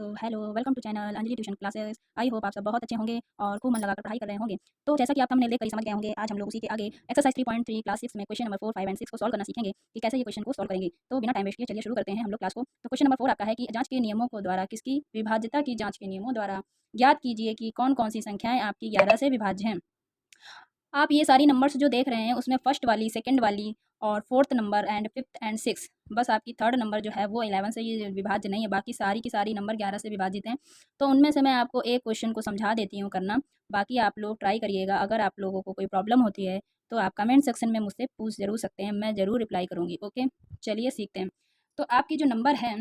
तो hello, welcome to channel Anjali tuition classes. I hope आप सब बहुत अच्छे होंगे और खूब मन लगाकर पढ़ाई कर रहे होंगे। तो जैसा कि आप हमने देखकर ही समझ गए होंगे, आज हम लोग उसी के आगे एक्सरसाइज 3.3 क्लास 6 में क्वेश्चन नंबर 4, 5 एंड 6 को सॉल्व करना सीखेंगे कि कैसे ये क्वेश्चन को सॉल्व करेंगे। तो बिना टाइम वेस्ट किए चलिए शुरू करते हैं हम लोग क्लास को। तो क्वेश्चन नंबर 4 आपका है कि जांच के नियमों को द्वारा किसकी विभाज्यता की जांच के नियमों द्वारा ज्ञात कीजिए कि कौन कौन सी संख्याएं आपकी 11 से विभाज्य हैं। आप ये सारी नंबर्स जो देख रहे हैं उसमें फर्स्ट वाली, सेकंड वाली और fourth number and fifth and six, बस आपकी थर्ड नंबर जो है वो 11 से ये विभाज्य नहीं है, बाकी सारी की सारी नंबर 11 से विभाजित हैं। तो उनमें से मैं आपको एक क्वेश्चन को समझा देती हूँ करना, बाकी आप लोग ट्राई करिएगा। अगर आप लोगों को कोई प्रॉब्लम होती है तो आप कमेंट सेक्शन में मुझसे पूछ ज़रूर सकते हैं, मैं ज़रूर रिप्लाई करूँगी। ओके, चलिए सीखते हैं। तो आपकी जो नंबर है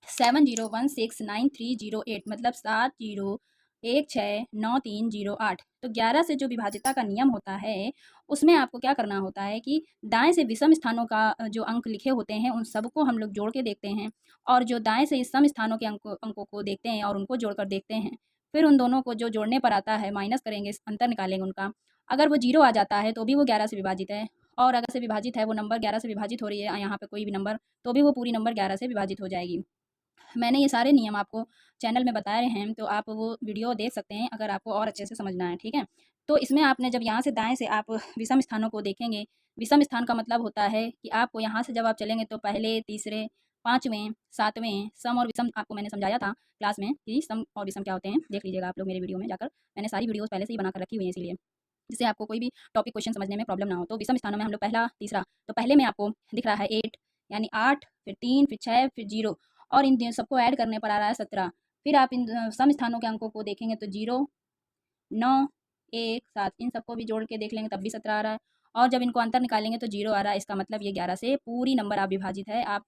70169308, मतलब 70169308। तो 11 से जो विभाज्यता का नियम होता है उसमें आपको क्या करना होता है कि दाएं से विषम स्थानों का जो अंक लिखे होते हैं उन सबको हम लोग जोड़ के देखते हैं, और जो दाएं से इस सम स्थानों के अंकों को देखते हैं और उनको जोड़कर देखते हैं। फिर उन दोनों को जो जोड़ने पर आता है माइनस करेंगे, अंतर निकालेंगे उनका। अगर वो जीरो आ जाता है तो भी वो 11 से विभाजित है, और अगर से विभाजित है वो नंबर 11 से विभाजित हो रही है यहाँ पे कोई भी नंबर, तो भी वो पूरी नंबर 11 से विभाजित हो जाएगी। मैंने ये सारे नियम आपको चैनल में बताए हैं, तो आप वो वीडियो देख सकते हैं अगर आपको और अच्छे से समझना है, ठीक है। तो इसमें आपने जब यहाँ से दाएं से आप विषम स्थानों को देखेंगे, विषम स्थान का मतलब होता है कि आपको यहाँ से जब आप चलेंगे तो पहले, तीसरे, पाँचवें, सातवें, सम और विषम आपको मैंने समझाया था क्लास में कि सम और विषम क्या होते हैं। देख लीजिएगा आप लोग मेरे वीडियो में जाकर, मैंने सारी वीडियोज़ पहले से ही बनाकर रखी हुई है, इसीलिए जिससे आपको कोई भी टॉपिक क्वेश्चन समझने में प्रॉब्लम ना हो। तो विषम स्थानों में हम लोग पहला, तीसरा, तो पहले में आपको दिख रहा है 8, यानी 8, फिर 3, फिर 6, फिर 0, और इन सबको ऐड करने पर आ रहा है 17। फिर आप इन सम स्थानों के अंकों को देखेंगे तो 0, 9, 1, 7, इन सबको भी जोड़ के देख लेंगे तब भी 17 आ रहा है, और जब इनको अंतर निकालेंगे तो 0 आ रहा है। इसका मतलब ये 11 से पूरी नंबर आप विभाजित है। आप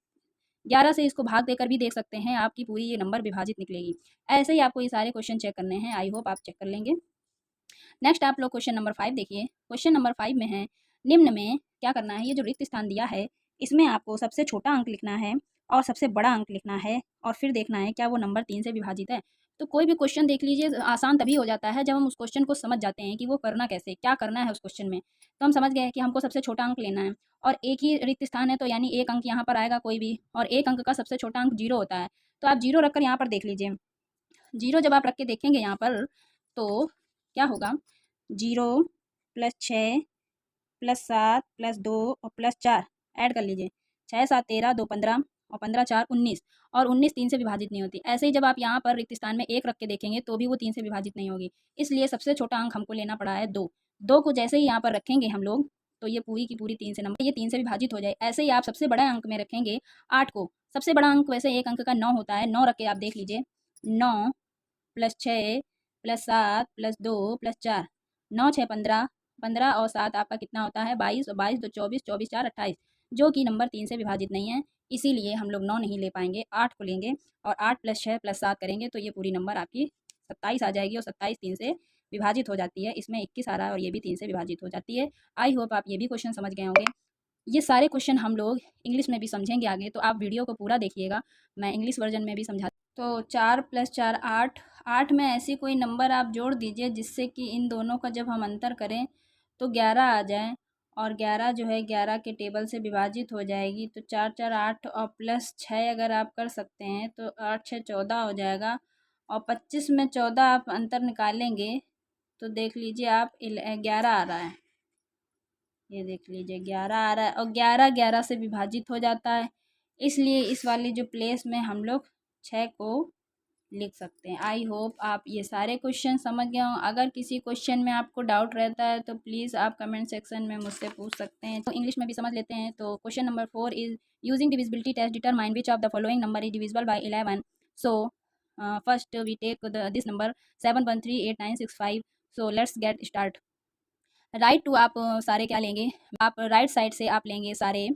11 से इसको भाग देकर भी देख सकते हैं, आपकी पूरी ये नंबर विभाजित निकलेगी। ऐसे ही आपको ये सारे क्वेश्चन चेक करने हैं, आई होप आप चेक कर लेंगे। नेक्स्ट आप लोग क्वेश्चन नंबर 5 देखिए। क्वेश्चन नंबर 5 में है, निम्न में क्या करना है, ये जो रिक्त स्थान दिया है इसमें आपको सबसे छोटा अंक लिखना है और सबसे बड़ा अंक लिखना है, और फिर देखना है क्या वो नंबर 3 से विभाजित है। तो कोई भी क्वेश्चन देख लीजिए, आसान तभी हो जाता है जब हम उस क्वेश्चन को समझ जाते हैं कि वो करना कैसे, क्या करना है उस क्वेश्चन में। तो हम समझ गए कि हमको सबसे छोटा अंक लेना है, और एक ही रिक्त स्थान है तो यानी एक अंक यहाँ पर आएगा कोई भी, और एक अंक का सबसे छोटा अंक 0 होता है। तो आप 0 रखकर यहाँ पर देख लीजिए। 0 जब आप रख के देखेंगे यहाँ पर तो क्या होगा, 0 प्लस 6 प्लस 7 प्लस 2 और प्लस 4 ऐड कर लीजिए। 6 7 13, 2 15 और 15 4 19, और 19 3 से विभाजित नहीं होती। ऐसे ही जब आप यहाँ पर रिक्त स्थान में 1 रख के देखेंगे तो भी वो 3 से विभाजित नहीं होगी, इसलिए सबसे छोटा अंक हमको लेना पड़ा है 2। 2 को जैसे ही यहाँ पर रखेंगे हम लोग तो ये पूरी की पूरी 3 से नंबर, ये 3 से विभाजित हो जाए। ऐसे ही आप सबसे बड़ा अंक में रखेंगे 8 को। सबसे बड़ा अंक वैसे एक अंक का 9 होता है, 9 रख के आप देख लीजिए। 9 प्लस 6 प्लस 7 प्लस 2 प्लस 4, 9 6 15, 15 और 7 आपका कितना होता है 22, और 22 2 24, 24 4 28, जो कि नंबर 3 से विभाजित नहीं है। इसीलिए हम लोग 9 नहीं ले पाएंगे, 8 को लेंगे, और 8 प्लस 6 प्लस 7 करेंगे तो ये पूरी नंबर आपकी 27 आ जाएगी, और 27 3 से विभाजित हो जाती है। इसमें 21 आ रहा है और ये भी 3 से विभाजित हो जाती है। आई होप आप ये भी क्वेश्चन समझ गए होंगे। ये सारे क्वेश्चन हम लोग इंग्लिश में भी समझेंगे आगे, तो आप वीडियो को पूरा देखिएगा, मैं इंग्लिश वर्जन में भी समझा। तो 4 प्लस 4 8, 8 में ऐसी कोई नंबर आप जोड़ दीजिए जिससे कि इन दोनों का जब हम अंतर करें तो 11 आ जाए, और 11 जो है 11 के टेबल से विभाजित हो जाएगी। तो 4 4 8 और प्लस 6 अगर आप कर सकते हैं तो 8 6 14 हो जाएगा, और 25 में 14 आप अंतर निकालेंगे तो देख लीजिए आप 11 आ रहा है। ये देख लीजिए 11 आ रहा है, और 11 11 से विभाजित हो जाता है, इसलिए इस वाली जो प्लेस में हम लोग 6 को लिख सकते हैं। आई होप आप ये सारे क्वेश्चन समझ गए हों। अगर किसी क्वेश्चन में आपको डाउट रहता है तो प्लीज़ आप कमेंट सेक्शन में मुझसे पूछ सकते हैं। तो इंग्लिश में भी समझ लेते हैं। तो question number 4 is using divisibility test determine which of the following number is divisible by 11। So first we take this number 7138965। So let's get start. Right to आप सारे क्या लेंगे, आप राइट साइड से आप लेंगे सारे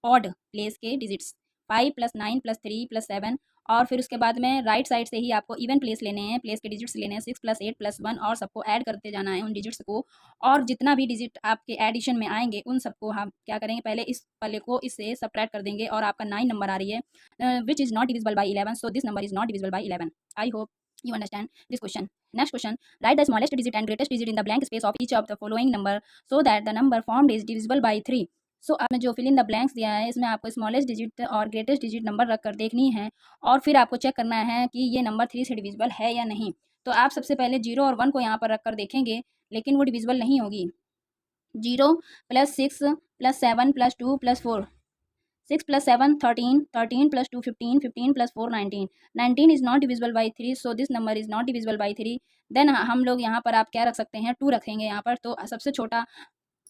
ऑड प्लेस के डिजिट्स, 5 प्लस 9 प्लस 3 प्लस 7, और फिर उसके बाद में राइट साइड से ही आपको इवन प्लेस लेने हैं, प्लेस के डिजिट्स लेने हैं 6 प्लस 8 प्लस 1, और सबको ऐड करते जाना है उन डिजिट्स को, और जितना भी डिजिट आपके एडिशन में आएंगे उन सबको हम क्या करेंगे, पहले इस वाले को इससे सब्ट्रैक्ट कर देंगे, और आपका 9 नंबर आ रही है which is not divisible by 11, so this number is not divisible by 11। I hope you understand this question. Next question, write the smallest digit and greatest digit in the blank space of each of the following number so that the number formed is divisible by 3. सो आपने जो fill in the blanks दिया है इसमें आपको smallest digit और greatest digit number रख कर देखनी है और फिर आपको चेक करना है कि ये नंबर 3 से डिविजिबल है या नहीं। तो आप सबसे पहले 0 और 1 को यहाँ पर रख कर देखेंगे, लेकिन वो डिविजिबल नहीं होगी। 0 plus 6 plus 7 plus 2 plus 4, 6 plus 7 13, 13 plus 2 15, 15 plus 4 19, 19 is not divisible by 3, so this number is not divisible by 3। Then हम लोग यहाँ पर आप क्या रख सकते हैं, 2 रखेंगे यहाँ पर। तो सबसे छोटा,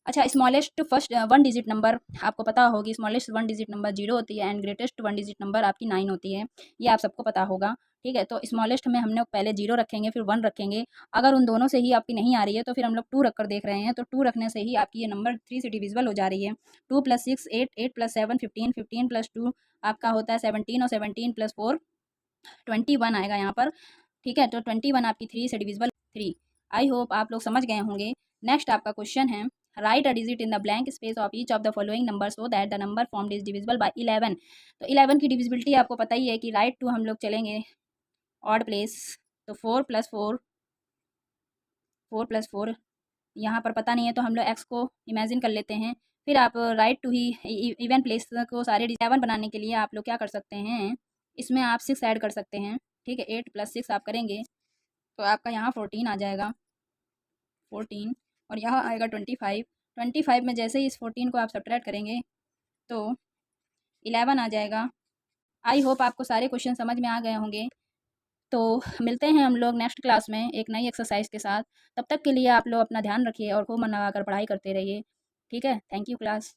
अच्छा स्मॉलेस्ट फर्स्ट 1 डिजिट नंबर आपको पता होगी, स्मॉलेस्ट 1 डिजिट नंबर 0 होती है एंड ग्रेटेस्ट 1 डिजिट नंबर आपकी 9 होती है, ये आप सबको पता होगा। ठीक है, तो स्मॉलेस्ट में हमने पहले 0 रखेंगे फिर 1 रखेंगे। अगर उन दोनों से ही आपकी नहीं आ रही है तो फिर हम लोग 2 रख कर देख रहे हैं, तो 2 रखने से ही आपकी ये नंबर 3 से डिविजिबल हो जा रही है। 2 + 6 8, 8 + 7 15, 15 + 2 आपका होता है 17 और 17 + 4 21 आएगा यहाँ पर। ठीक है, तो 21 आपकी 3 से डिविजिबल 3। आई होप आप लोग समझ गए होंगे। नेक्स्ट आपका क्वेश्चन है, right a digit in the blank space of each of the following number so that the number formed is divisible by 11। तो 11 की डिविजिबिलिटी आपको पता ही है कि राइट टू हम लोग चलेंगे ऑड प्लेस, तो 4 + 4, 4 + 4 यहाँ पर पता नहीं है तो हम लोग एक्स को इमेजिन कर लेते हैं। फिर आप राइट टू ही इवन प्लेस को सारे 11 बनाने के लिए आप लोग क्या कर सकते हैं, इसमें आप 6 ऐड कर सकते हैं। ठीक है, 8 + 6 आप करेंगे तो आपका यहाँ 14 आ जाएगा, 14 और यहाँ आएगा 25। 25 में जैसे ही इस 14 को आप सब्ट्रैक्ट करेंगे तो 11 आ जाएगा। आई होप आपको सारे क्वेश्चन समझ में आ गए होंगे। तो मिलते हैं हम लोग नेक्स्ट क्लास में एक नई एक्सरसाइज के साथ। तब तक के लिए आप लोग अपना ध्यान रखिए और खूब मन लगाकर पढ़ाई करते रहिए। ठीक है, थैंक यू क्लास।